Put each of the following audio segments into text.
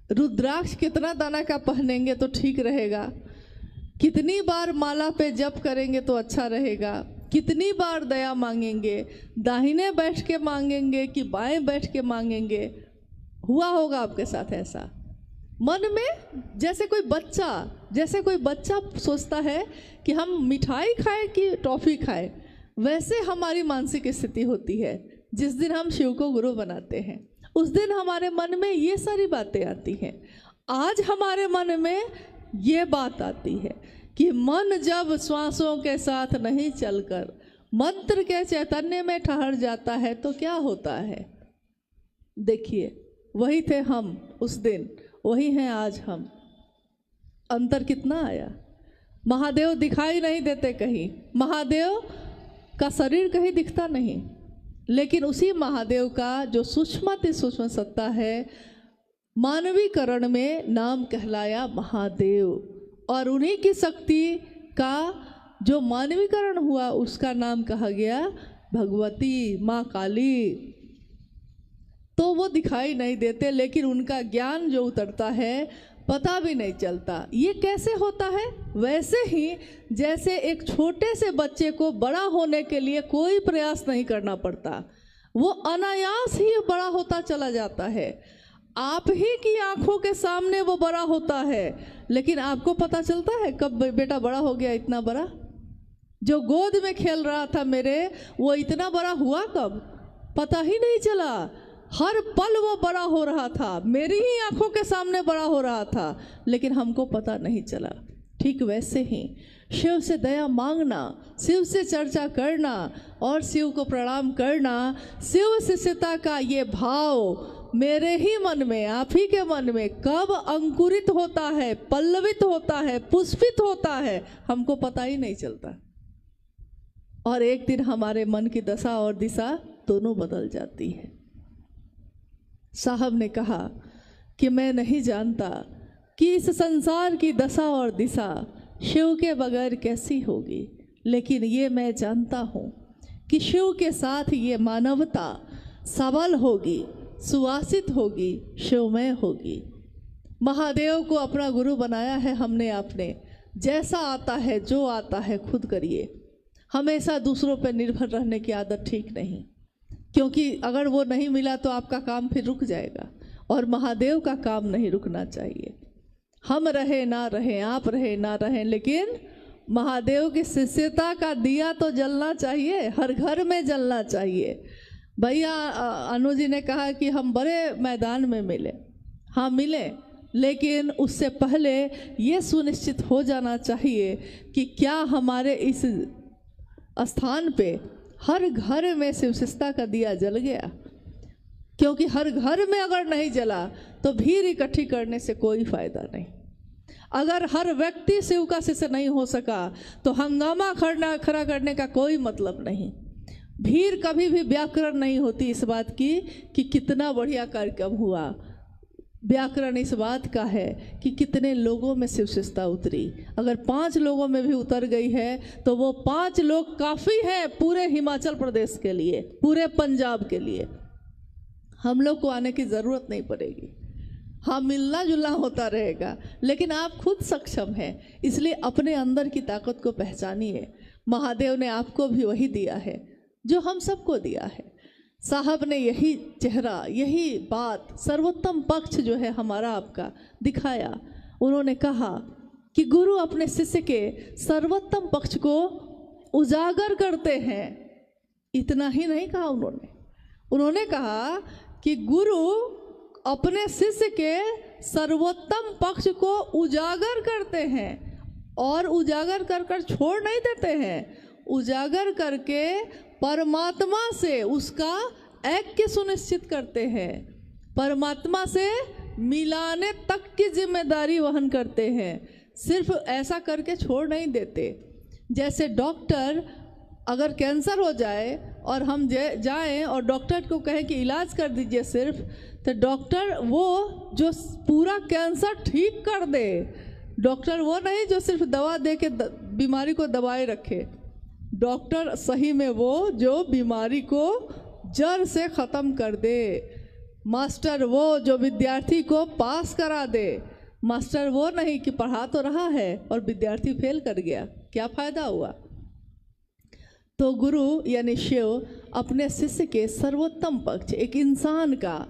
रुद्राक्ष कितना दाना का पहनेंगे तो ठीक रहेगा, कितनी बार माला पे जप करेंगे तो अच्छा रहेगा, कितनी बार दया मांगेंगे, दाहिने बैठ के मांगेंगे कि बाएं बैठ के मांगेंगे। हुआ होगा आपके साथ ऐसा मन में, जैसे कोई बच्चा सोचता है कि हम मिठाई खाएं कि टॉफ़ी खाएं, वैसे हमारी मानसिक स्थिति होती है। जिस दिन हम शिव को गुरु बनाते हैं उस दिन हमारे मन में ये सारी बातें आती हैं। आज हमारे मन में ये बात आती है कि मन जब श्वासों के साथ नहीं चलकर मंत्र के चैतन्य में ठहर जाता है तो क्या होता है। देखिए, वही थे हम उस दिन, वही हैं आज हम। अंतर कितना आया। महादेव दिखाई नहीं देते कहीं, महादेव का शरीर कहीं दिखता नहीं, लेकिन उसी महादेव का जो सूक्ष्म सूक्ष्म सत्ता है, मानवीकरण में नाम कहलाया महादेव, और उन्हीं की शक्ति का जो मानवीकरण हुआ उसका नाम कहा गया भगवती माँ काली। तो वो दिखाई नहीं देते, लेकिन उनका ज्ञान जो उतरता है पता भी नहीं चलता। ये कैसे होता है? वैसे ही जैसे एक छोटे से बच्चे को बड़ा होने के लिए कोई प्रयास नहीं करना पड़ता, वो अनायास ही बड़ा होता चला जाता है। आप ही की आंखों के सामने वो बड़ा होता है, लेकिन आपको पता चलता है कब बेटा बड़ा हो गया इतना बड़ा? जो गोद में खेल रहा था मेरे, वो इतना बड़ा हुआ कब? पता ही नहीं चला। हर पल वो बड़ा हो रहा था, मेरी ही आंखों के सामने बड़ा हो रहा था, लेकिन हमको पता नहीं चला। ठीक वैसे ही शिव से दया मांगना, शिव से चर्चा करना और शिव को प्रणाम करना, शिव शिष्यता का ये भाव मेरे ही मन में, आप ही के मन में कब अंकुरित होता है, पल्लवित होता है, पुष्पित होता है, हमको पता ही नहीं चलता। और एक दिन हमारे मन की दशा और दिशा दोनों बदल जाती है। साहब ने कहा कि मैं नहीं जानता कि इस संसार की दशा और दिशा शिव के बगैर कैसी होगी, लेकिन ये मैं जानता हूँ कि शिव के साथ ये मानवता सबल होगी, सुवासित होगी, शिवमय होगी। महादेव को अपना गुरु बनाया है हमने आपने। जैसा आता है, जो आता है खुद करिए। हमेशा दूसरों पर निर्भर रहने की आदत ठीक नहीं, क्योंकि अगर वो नहीं मिला तो आपका काम फिर रुक जाएगा, और महादेव का काम नहीं रुकना चाहिए। हम रहे ना रहे, आप रहे ना रहे, लेकिन महादेव की शिष्यता का दिया तो जलना चाहिए, हर घर में जलना चाहिए। भैया अनु जी ने कहा कि हम बड़े मैदान में मिले, हाँ मिले, लेकिन उससे पहले ये सुनिश्चित हो जाना चाहिए कि क्या हमारे इस स्थान पे हर घर में शिवशिष्टता का दिया जल गया। क्योंकि हर घर में अगर नहीं जला तो भीड़ इकट्ठी करने से कोई फायदा नहीं। अगर हर व्यक्ति शिव का शिष्य नहीं हो सका तो हंगामा खड़ा करने का कोई मतलब नहीं। भीड़ कभी भी व्याकरण नहीं होती इस बात की कि कितना बढ़िया कार्यक्रम हुआ। व्याकरण इस बात का है कि कितने लोगों में शिवशिष्टता उतरी। अगर 5 लोगों में भी उतर गई है तो वो 5 लोग काफ़ी है पूरे हिमाचल प्रदेश के लिए, पूरे पंजाब के लिए। हम लोग को आने की ज़रूरत नहीं पड़ेगी। हाँ, मिलना जुलना होता रहेगा, लेकिन आप खुद सक्षम हैं, इसलिए अपने अंदर की ताकत को पहचानिए। महादेव ने आपको भी वही दिया है जो हम सबको दिया है। साहब ने यही चेहरा, यही बात, सर्वोत्तम पक्ष जो है हमारा आपका दिखाया। उन्होंने कहा कि गुरु अपने शिष्य के सर्वोत्तम पक्ष को उजागर करते हैं। इतना ही नहीं कहा उन्होंने कहा कि गुरु अपने शिष्य के सर्वोत्तम पक्ष को उजागर करते हैं, और उजागर कर कर छोड़ नहीं देते हैं। उजागर करके परमात्मा से उसका ऐक्य सुनिश्चित करते हैं, परमात्मा से मिलाने तक की जिम्मेदारी वहन करते हैं। सिर्फ ऐसा करके छोड़ नहीं देते। जैसे डॉक्टर अगर कैंसर हो जाए और हम जाएं और डॉक्टर को कहें कि इलाज कर दीजिए सिर्फ, तो डॉक्टर वो जो पूरा कैंसर ठीक कर दे, डॉक्टर वो नहीं जो सिर्फ दवा दे के बीमारी को दबाए रखे। डॉक्टर सही में वो जो बीमारी को जड़ से ख़त्म कर दे। मास्टर वो जो विद्यार्थी को पास करा दे, मास्टर वो नहीं कि पढ़ा तो रहा है और विद्यार्थी फेल कर गया, क्या फायदा हुआ। तो गुरु यानी शिव अपने शिष्य के सर्वोत्तम पक्ष, एक इंसान का,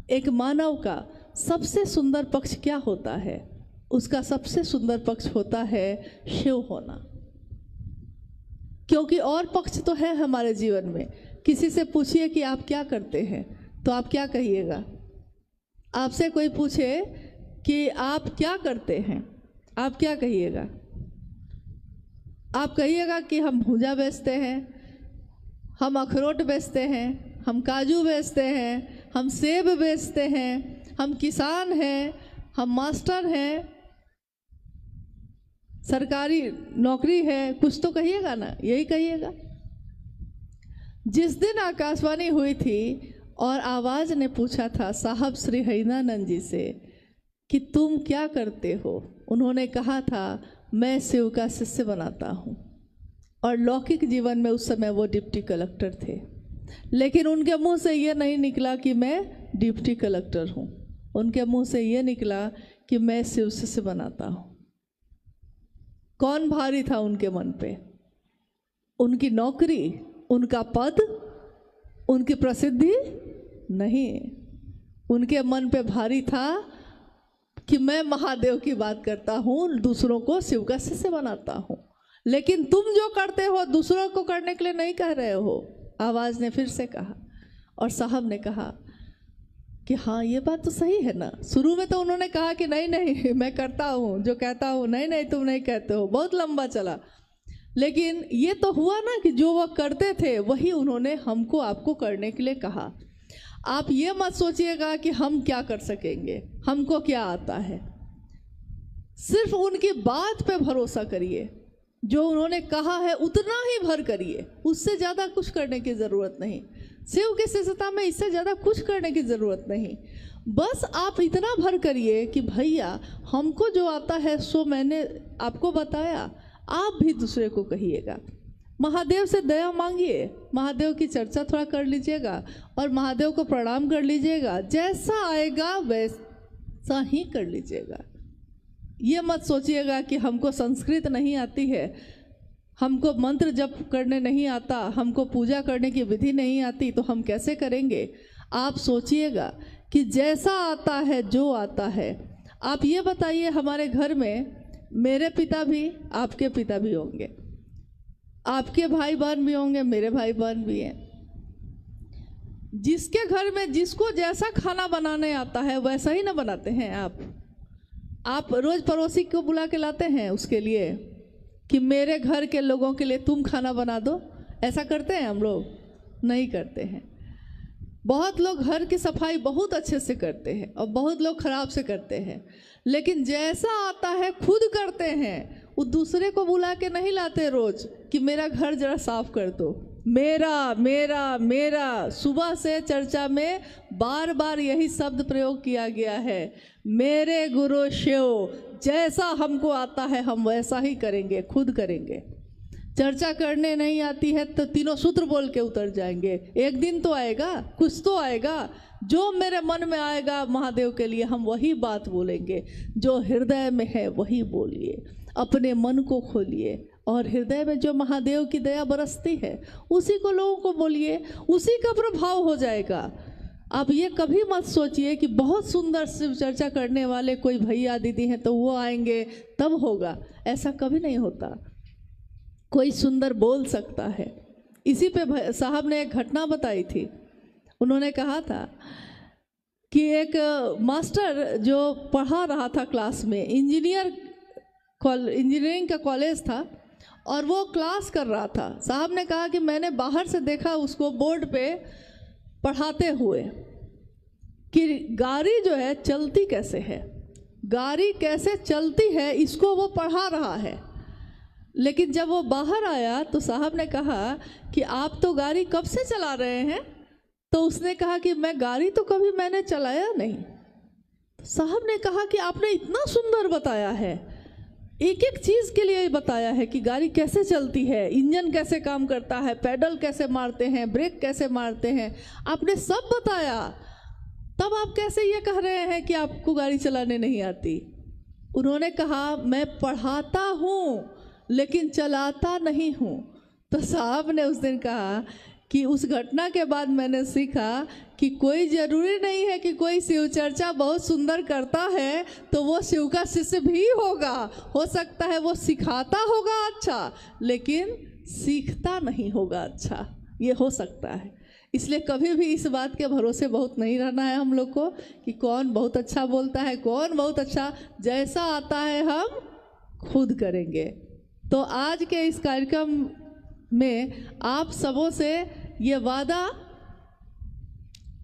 एक मानव का सबसे सुंदर पक्ष क्या होता है, उसका सबसे सुंदर पक्ष होता है शिव होना। क्योंकि और पक्ष तो है हमारे जीवन में। किसी से पूछिए कि आप क्या करते हैं तो आप क्या कहिएगा। आपसे कोई पूछे कि आप क्या करते हैं, आप क्या कहिएगा। आप कहिएगा कि हम भूजा बेचते हैं, हम अखरोट बेचते हैं, हम काजू बेचते हैं, हम सेब बेचते हैं, हम किसान हैं, हम मास्टर हैं, सरकारी नौकरी है, कुछ तो कहिएगा ना, यही कहिएगा। जिस दिन आकाशवाणी हुई थी और आवाज़ ने पूछा था साहब श्री हरिनानंद जी से कि तुम क्या करते हो, उन्होंने कहा था मैं शिव का शिष्य बनाता हूँ। और लौकिक जीवन में उस समय वो डिप्टी कलेक्टर थे, लेकिन उनके मुंह से ये नहीं निकला कि मैं डिप्टी कलेक्टर हूँ, उनके मुंह से ये निकला कि मैं शिव शिष्य बनाता हूँ। कौन भारी था उनके मन पे? उनकी नौकरी, उनका पद, उनकी प्रसिद्धि नहीं, उनके मन पे भारी था कि मैं महादेव की बात करता हूँ, दूसरों को शिव का शिष्य बनाता हूँ। लेकिन तुम जो करते हो दूसरों को करने के लिए नहीं कह रहे हो, आवाज़ ने फिर से कहा। और साहब ने कहा कि हाँ ये बात तो सही है ना। शुरू में तो उन्होंने कहा कि नहीं नहीं मैं करता हूँ जो कहता हूँ, नहीं नहीं तुम नहीं कहते हो, बहुत लंबा चला। लेकिन ये तो हुआ ना कि जो वो करते थे वही उन्होंने हमको आपको करने के लिए कहा। आप ये मत सोचिएगा कि हम क्या कर सकेंगे, हमको क्या आता है। सिर्फ उनकी बात पे भरोसा करिए, जो उन्होंने कहा है उतना ही भर करिए, उससे ज़्यादा कुछ करने की ज़रूरत नहीं। शिव की शिष्यता में इससे ज़्यादा कुछ करने की ज़रूरत नहीं। बस आप इतना भर करिए कि भैया हमको जो आता है सो मैंने आपको बताया, आप भी दूसरे को कहिएगा। महादेव से दया मांगिए, महादेव की चर्चा थोड़ा कर लीजिएगा और महादेव को प्रणाम कर लीजिएगा। जैसा आएगा वैसा ही कर लीजिएगा। ये मत सोचिएगा कि हमको संस्कृत नहीं आती है, हमको मंत्र जप करने नहीं आता, हमको पूजा करने की विधि नहीं आती, तो हम कैसे करेंगे। आप सोचिएगा कि जैसा आता है, जो आता है। आप ये बताइए, हमारे घर में मेरे पिता भी, आपके पिता भी होंगे, आपके भाई बहन भी होंगे, मेरे भाई बहन भी हैं। जिसके घर में जिसको जैसा खाना बनाने आता है वैसा ही ना बनाते हैं आप रोज़ पड़ोसी को बुला के लाते हैं उसके लिए कि मेरे घर के लोगों के लिए तुम खाना बना दो। ऐसा करते हैं हम लोग? नहीं करते हैं। बहुत लोग घर की सफाई बहुत अच्छे से करते हैं और बहुत लोग खराब से करते हैं, लेकिन जैसा आता है खुद करते हैं। वो दूसरे को बुला के नहीं लाते रोज कि मेरा घर जरा साफ कर दो। मेरा मेरा मेरा, सुबह से चर्चा में बार बार यही शब्द प्रयोग किया गया है। मेरे गुरु शिव, जैसा हमको आता है हम वैसा ही करेंगे, खुद करेंगे। चर्चा करने नहीं आती है तो तीनों सूत्र बोल के उतर जाएंगे। एक दिन तो आएगा, कुछ तो आएगा, जो मेरे मन में आएगा महादेव के लिए हम वही बात बोलेंगे। जो हृदय में है वही बोलिए, अपने मन को खोलिए और हृदय में जो महादेव की दया बरसती है उसी को लोगों को बोलिए, उसी का प्रभाव हो जाएगा। आप ये कभी मत सोचिए कि बहुत सुंदर शिव चर्चा करने वाले कोई भैया दीदी हैं तो वो आएंगे तब होगा, ऐसा कभी नहीं होता। कोई सुंदर बोल सकता है। इसी पे साहब ने एक घटना बताई थी। उन्होंने कहा था कि एक मास्टर जो पढ़ा रहा था क्लास में, इंजीनियरिंग का कॉलेज था और वो क्लास कर रहा था। साहब ने कहा कि मैंने बाहर से देखा उसको बोर्ड पे पढ़ाते हुए कि गाड़ी जो है चलती कैसे है, गाड़ी कैसे चलती है, इसको वो पढ़ा रहा है। लेकिन जब वो बाहर आया तो साहब ने कहा कि आप तो गाड़ी कब से चला रहे हैं? तो उसने कहा कि मैं गाड़ी तो कभी मैंने चलाया नहीं। तो साहब ने कहा कि आपने इतना सुंदर बताया है, एक एक चीज़ के लिए बताया है कि गाड़ी कैसे चलती है, इंजन कैसे काम करता है, पैडल कैसे मारते हैं, ब्रेक कैसे मारते हैं, आपने सब बताया। तब आप कैसे ये कह रहे हैं कि आपको गाड़ी चलाने नहीं आती? उन्होंने कहा मैं पढ़ाता हूँ लेकिन चलाता नहीं हूँ। तो साहब ने उस दिन कहा कि उस घटना के बाद मैंने सीखा कि कोई ज़रूरी नहीं है कि कोई शिव चर्चा बहुत सुंदर करता है तो वो शिव का शिष्य भी होगा। हो सकता है वो सिखाता होगा अच्छा, लेकिन सीखता नहीं होगा अच्छा, ये हो सकता है। इसलिए कभी भी इस बात के भरोसे बहुत नहीं रहना है हम लोग को कि कौन बहुत अच्छा बोलता है, कौन बहुत अच्छा, जैसा आता है हम खुद करेंगे। तो आज के इस कार्यक्रम में आप सबों से ये वादा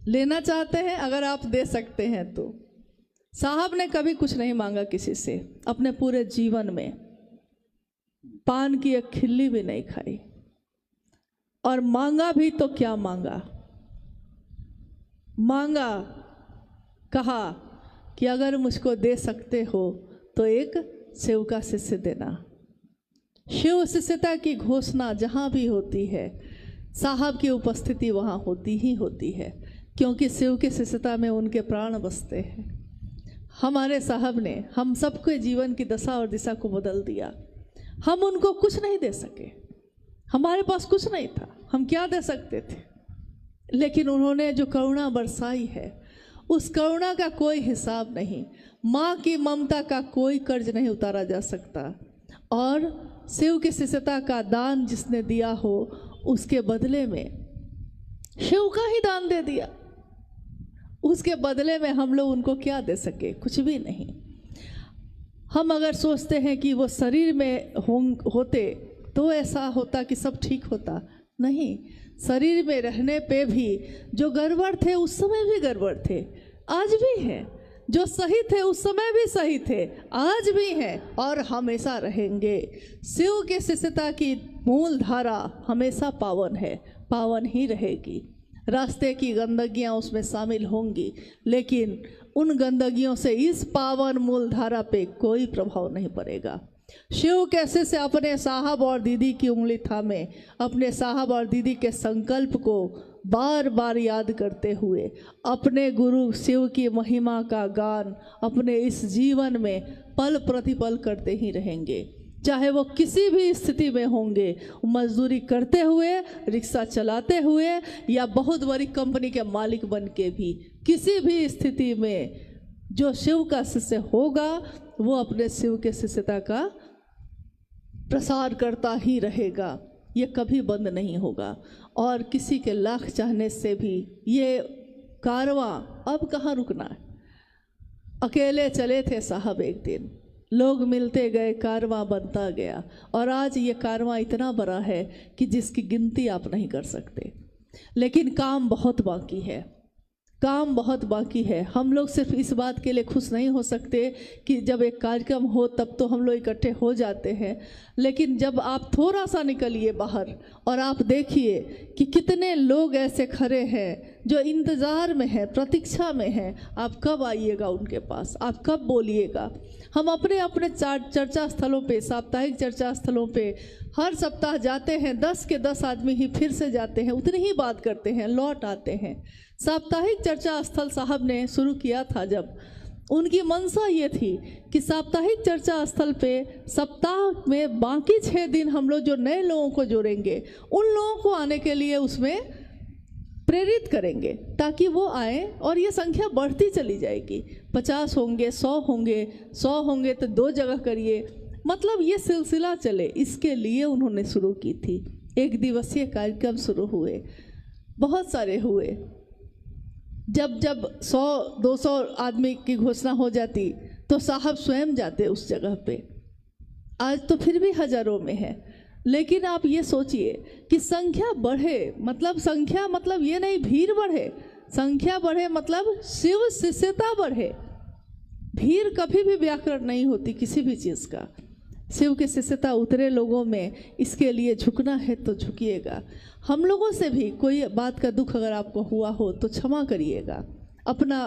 लेना चाहते हैं, अगर आप दे सकते हैं तो। साहब ने कभी कुछ नहीं मांगा किसी से, अपने पूरे जीवन में पान की एक खिल्ली भी नहीं खाई, और मांगा भी तो क्या मांगा, मांगा कहा कि अगर मुझको दे सकते हो तो एक शिव का शिष्य देना। शिव शिष्यता की घोषणा जहाँ भी होती है साहब की उपस्थिति वहाँ होती ही होती है, क्योंकि शिव की शिष्यता में उनके प्राण बसते हैं। हमारे साहब ने हम सबके जीवन की दशा और दिशा को बदल दिया। हम उनको कुछ नहीं दे सके, हमारे पास कुछ नहीं था, हम क्या दे सकते थे, लेकिन उन्होंने जो करुणा बरसाई है उस करुणा का कोई हिसाब नहीं। माँ की ममता का कोई कर्ज नहीं उतारा जा सकता, और शिव की शिष्यता का दान जिसने दिया हो उसके बदले में शिव का ही दान दे दिया। उसके बदले में हम लोग उनको क्या दे सके? कुछ भी नहीं। हम अगर सोचते हैं कि वो शरीर में होते तो ऐसा होता कि सब ठीक होता, नहीं। शरीर में रहने पे भी जो गड़बड़ थे उस समय भी गड़बड़ थे, आज भी हैं। जो सही थे उस समय भी सही थे, आज भी हैं और हमेशा रहेंगे। शिव के शिष्यता की मूल धारा हमेशा पावन है, पावन ही रहेगी। रास्ते की गंदगियाँ उसमें शामिल होंगी, लेकिन उन गंदगियों से इस पावन मूल धारा पे कोई प्रभाव नहीं पड़ेगा। शिव कैसे से अपने साहब और दीदी की उंगली थामे, अपने साहब और दीदी के संकल्प को बार बार याद करते हुए अपने गुरु शिव की महिमा का गान अपने इस जीवन में पल प्रतिपल करते ही रहेंगे। चाहे वो किसी भी स्थिति में होंगे, मजदूरी करते हुए, रिक्शा चलाते हुए, या बहुत बड़ी कंपनी के मालिक बन के भी, किसी भी स्थिति में जो शिव का शिष्य होगा वो अपने शिव के शिष्यता का प्रसार करता ही रहेगा। ये कभी बंद नहीं होगा, और किसी के लाख चाहने से भी ये कारवां अब कहाँ रुकना है। अकेले चले थे साहब, एक दिन लोग मिलते गए, कारवां बनता गया, और आज ये कारवां इतना बड़ा है कि जिसकी गिनती आप नहीं कर सकते। लेकिन काम बहुत बाकी है, काम बहुत बाकी है। हम लोग सिर्फ इस बात के लिए खुश नहीं हो सकते कि जब एक कार्यक्रम हो तब तो हम लोग इकट्ठे हो जाते हैं, लेकिन जब आप थोड़ा सा निकलिए बाहर और आप देखिए कि कितने लोग ऐसे खड़े हैं जो इंतज़ार में हैं, प्रतीक्षा में हैं, आप कब आइएगा उनके पास, आप कब बोलिएगा। हम अपने अपने चर्चा स्थलों पे, साप्ताहिक चर्चा स्थलों पे हर सप्ताह जाते हैं, 10 के 10 आदमी ही फिर से जाते हैं, उतनी ही बात करते हैं, लौट आते हैं। साप्ताहिक चर्चा स्थल साहब ने शुरू किया था जब, उनकी मंशा ये थी कि साप्ताहिक चर्चा स्थल पे सप्ताह में बाकी 6 दिन हम लोग जो नए लोगों को जोड़ेंगे, उन लोगों को आने के लिए उसमें प्रेरित करेंगे ताकि वो आए, और ये संख्या बढ़ती चली जाएगी। 50 होंगे, 100 होंगे, 100 होंगे तो 2 जगह करिए, मतलब ये सिलसिला चले, इसके लिए उन्होंने शुरू की थी। 1 दिवसीय कार्यक्रम शुरू हुए, बहुत सारे हुए। जब 100-200 आदमी की घोषणा हो जाती तो साहब स्वयं जाते उस जगह पे। आज तो फिर भी हजारों में है, लेकिन आप ये सोचिए कि संख्या बढ़े, मतलब संख्या मतलब ये नहीं भीड़ बढ़े, संख्या बढ़े मतलब शिव शिष्यता बढ़े। भीड़ कभी भी व्याकरण नहीं होती किसी भी चीज़ का। शिव की शिष्यता उतरे लोगों में, इसके लिए झुकना है तो झुकिएगा। हम लोगों से भी कोई बात का दुख अगर आपको हुआ हो तो क्षमा करिएगा, अपना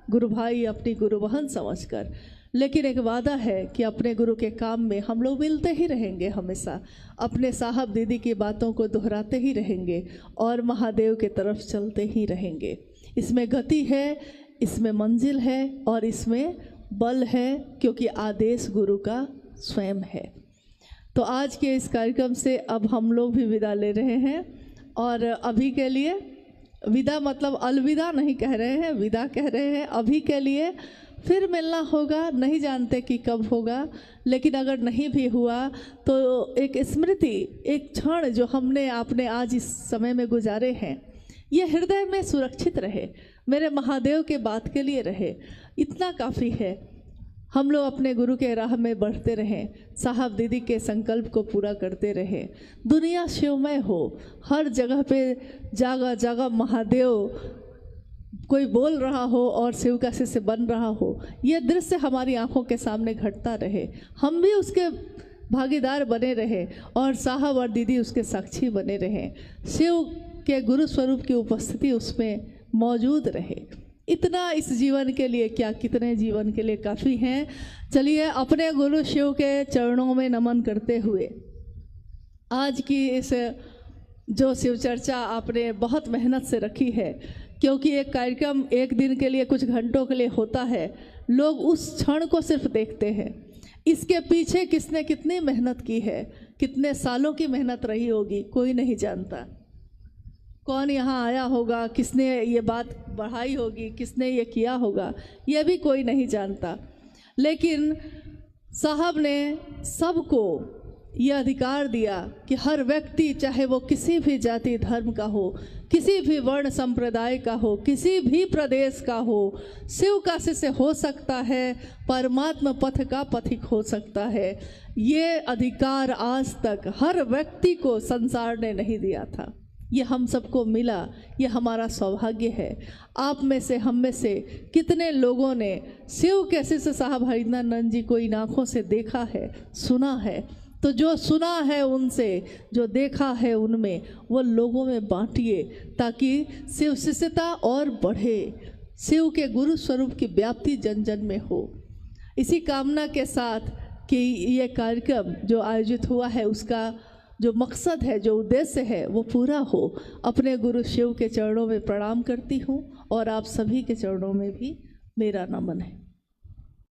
गुरु भाई, अपनी गुरु बहन समझकर। लेकिन एक वादा है कि अपने गुरु के काम में हम लोग मिलते ही रहेंगे, हमेशा अपने साहब दीदी की बातों को दोहराते ही रहेंगे और महादेव के तरफ चलते ही रहेंगे। इसमें गति है, इसमें मंजिल है और इसमें बल है, क्योंकि आदेश गुरु का स्वयं है। तो आज के इस कार्यक्रम से अब हम लोग भी विदा ले रहे हैं, और अभी के लिए विदा मतलब अलविदा नहीं कह रहे हैं, विदा कह रहे हैं। अभी के लिए फिर मिलना होगा, नहीं जानते कि कब होगा, लेकिन अगर नहीं भी हुआ तो एक स्मृति, एक क्षण जो हमने आपने आज इस समय में गुजारे हैं, ये हृदय में सुरक्षित रहे, मेरे महादेव के बात के लिए रहे, इतना काफ़ी है। हम लोग अपने गुरु के राह में बढ़ते रहें, साहब दीदी के संकल्प को पूरा करते रहें, दुनिया शिवमय हो, हर जगह पे जगह जगह महादेव कोई बोल रहा हो और शिव का शिष्य बन रहा हो, यह दृश्य हमारी आंखों के सामने घटता रहे, हम भी उसके भागीदार बने रहे और साहब और दीदी उसके साक्षी बने रहें, शिव के गुरु स्वरूप की उपस्थिति उसमें मौजूद रहे। इतना इस जीवन के लिए क्या, कितने जीवन के लिए काफ़ी हैं। चलिए अपने गुरु शिव के चरणों में नमन करते हुए आज की इस जो शिव चर्चा आपने बहुत मेहनत से रखी है, क्योंकि एक कार्यक्रम एक दिन के लिए कुछ घंटों के लिए होता है, लोग उस क्षण को सिर्फ देखते हैं, इसके पीछे किसने कितनी मेहनत की है, कितने सालों की मेहनत रही होगी, कोई नहीं जानता। कौन यहाँ आया होगा, किसने ये बात बढ़ाई होगी, किसने ये किया होगा, ये भी कोई नहीं जानता। लेकिन साहब ने सबको ये अधिकार दिया कि हर व्यक्ति, चाहे वो किसी भी जाति धर्म का हो, किसी भी वर्ण संप्रदाय का हो, किसी भी प्रदेश का हो, शिव का शिष्य हो सकता है, परमात्मा पथ का पथिक हो सकता है। ये अधिकार आज तक हर व्यक्ति को संसार ने नहीं दिया था, ये हम सबको मिला, ये हमारा सौभाग्य है। आप में से, हम में से कितने लोगों ने शिव के शिष्य साहब हरिनानंद जी को इन आँखों से देखा है, सुना है। तो जो सुना है उनसे, जो देखा है उनमें, वो लोगों में बांटिए, ताकि शिव शिष्यता और बढ़े, शिव के गुरु स्वरूप की व्याप्ति जन जन में हो। इसी कामना के साथ कि ये कार्यक्रम जो आयोजित हुआ है, उसका जो मकसद है, जो उद्देश्य है, वो पूरा हो, अपने गुरु शिव के चरणों में प्रणाम करती हूँ, और आप सभी के चरणों में भी मेरा नमन है।